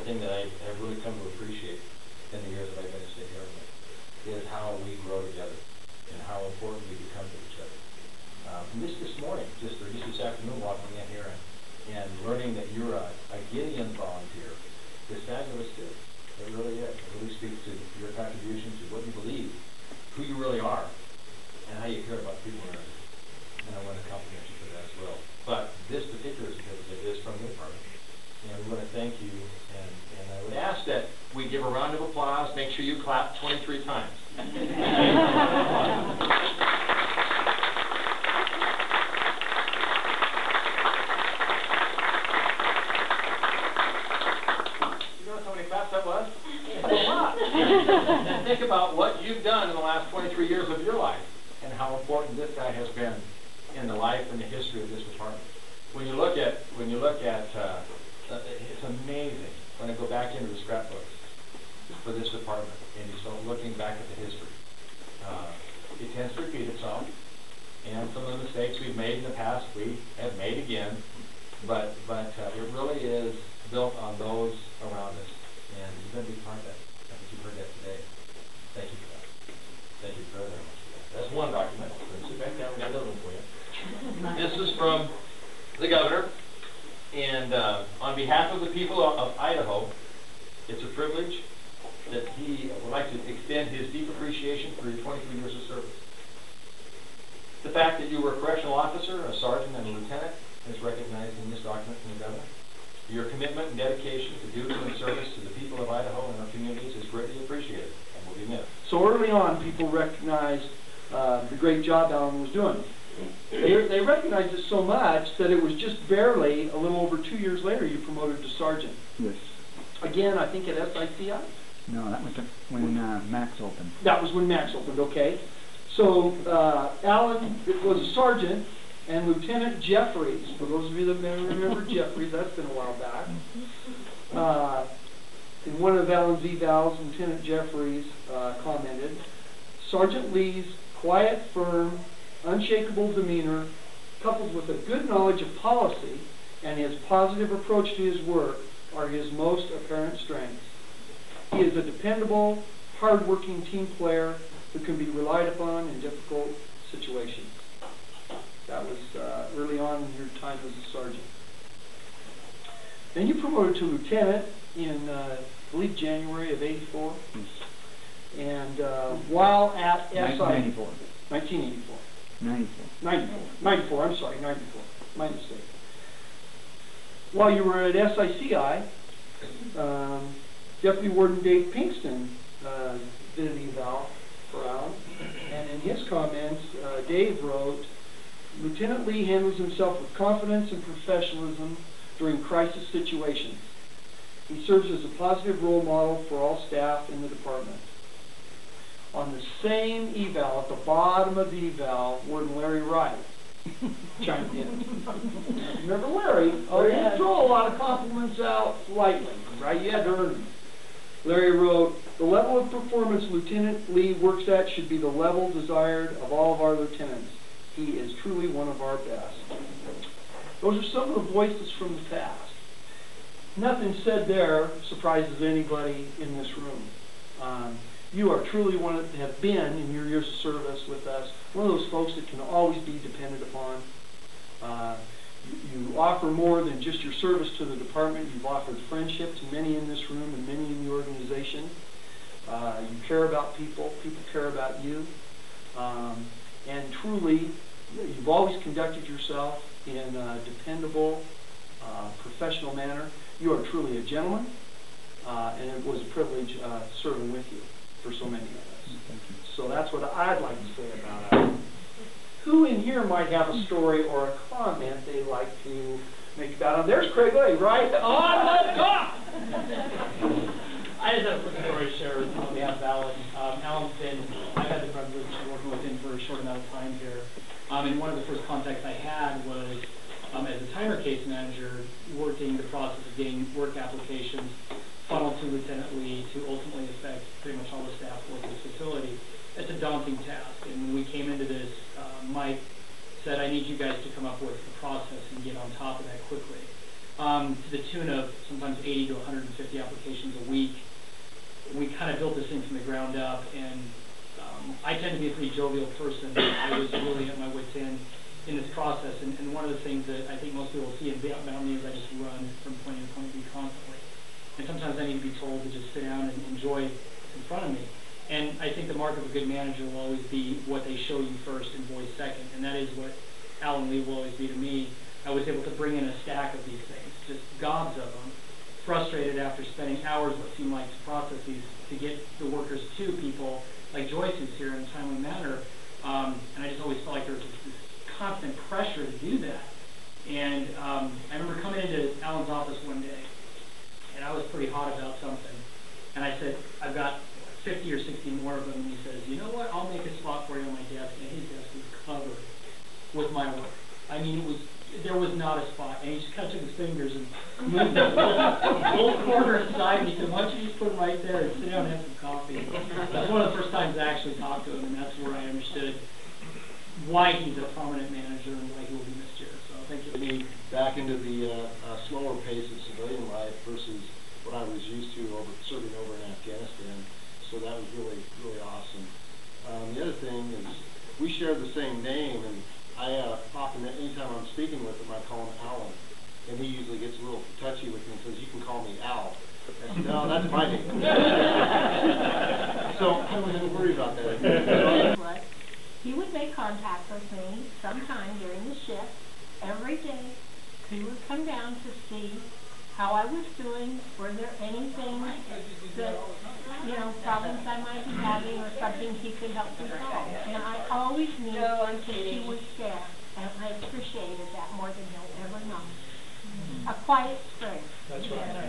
the thing that I have really come to appreciate in the years that I've been in state government is how we grow together and how important we become to each other. And this morning, just this afternoon, walking in here and learning that you're a Gideon volunteer is fabulous too. It really is. It really speaks to your contribution to what you believe, who you really are, and how you care about people around you. And I want to compliment you for that as well. But this particular certificate is from the department, and we want to thank you. And I would ask that we give a round of applause. Make sure you clap 23 times. That was? A lot. And think about what you've done in the last 23 years of your life and how important this guy has been in the life and the history of this department. When you look at, it's amazing when I go back into the scrapbooks for this department and you start looking back at the history. It tends to repeat itself, and some of the mistakes we've made in the past we have made again, but it really is built on those around us. And you're going to be part of that. I think you've heard that today. Thank you for that. Thank you very, very much for that. That's one document. Sit back down. We got another one for you. This is from the governor. And on behalf of the people of Idaho, it's a privilege that he would like to extend his deep appreciation for your 23 years of service. The fact that you were a correctional officer, a sergeant, and a lieutenant is recognized in this document from the governor. Your commitment and dedication to duty and service to the people of Idaho and our communities is greatly appreciated and will be missed. So early on, people recognized the great job Alan was doing. They recognized it so much that it was just barely, a little over 2 years later, you promoted to sergeant. Yes. Again, I think at SICI? No, that was when Max opened. That was when Max opened, okay. So Alan was a sergeant, and Lieutenant Jeffries, for those of you that may remember Jeffries, that's been a while back. In one of Alan's evals, Lieutenant Jeffries commented, Sergeant Lee's quiet, firm, unshakable demeanor, coupled with a good knowledge of policy and his positive approach to his work, are his most apparent strengths. He is a dependable, hard-working team player who can be relied upon in difficult situations. That was early on in your time as a sergeant. Then you promoted to lieutenant in, I believe, January of '84. And while at SI... 1984. 1984. 94. 94, I'm sorry, 94. My mistake. While you were at SICI, Deputy Warden Dave Pinkston did an eval for Alan. And in his comments, Dave wrote, Lieutenant Lee handles himself with confidence and professionalism during crisis situations. He serves as a positive role model for all staff in the department. On the same eval, at the bottom of the eval, Warden Larry Wright chimed in. Remember Larry? Oh, he didn't throw a lot of compliments out lightly, right? You had to earn them. Larry wrote, the level of performance Lieutenant Lee works at should be the level desired of all of our lieutenants. He is truly one of our best. Those are some of the voices from the past. Nothing said there surprises anybody in this room. You are truly one of, have been in your years of service with us, one of those folks that can always be depended upon. You offer more than just your service to the department. You've offered friendship to many in this room and many in the organization. You care about people. People care about you. And truly, you've always conducted yourself in a dependable, professional manner. You are truly a gentleman, and it was a privilege serving with you for so many of us. So that's what I'd like to say about it. Who in here might have a story or a comment they'd like to make about it? There's Craig Lay, right? On the top! I just have a quick story to share on behalf of Alan. Alan's been, I've had the privilege of working with him for a short amount of time here. And one of the first contacts I had was as a timer case manager, working the process of getting work applications funneled to Lieutenant Lee to ultimately affect pretty much all the staff for this facility. It's a daunting task, and when we came into this, Mike said, I need you guys to come up with a process and get on top of that quickly. to the tune of sometimes 80 to 150 applications a week. We kind of built this thing from the ground up, and I tend to be a pretty jovial person. I was really at my wit's end in this process, and one of the things that I think most people see about me is I just run from point to point constantly. And sometimes I need to be told to just sit down and enjoy in front of me. And I think the mark of a good manager will always be what they show you first and voice second, and that is what Alan Lee will always be to me. I was able to bring in a stack of these things, just gobs of them, frustrated after spending hours what seemed like to process these, to get the workers to people like Joyce, who's here in a timely manner. And I just always felt like there was this constant pressure to do that. And I remember coming into Alan's office one day, and I was pretty hot about something. And I said, I've got 50 or 60 more of them. And he says, you know what, I'll make a spot for you on my desk. And his desk was covered with my work. I mean, there was not a spot. And he just kind of took his fingers and moved the whole corner aside. And he said, why don't you just put them right there and sit down and have some coffee. That's one of the first times I actually talked to him, and that's where I understood why he's a prominent manager and why he will be missed here. So thank you. Me back into the slower pace of civilian life versus what I was used to serving over in Afghanistan. So that was really, really awesome. The other thing is we share the same name, and I often, anytime I'm speaking with him, I call him Alan. And he usually gets a little touchy with me and says, you can call me Al. I said, no, that's my name. So I don't have to worry about that. He would make contact with me sometime during the shift. Every day, he would come down to see how I was doing. Were there anything that, problems I might be having or something he could help me solve? And I always knew that he was there, and I appreciated that more than he'll ever know. A quiet strength. That's right.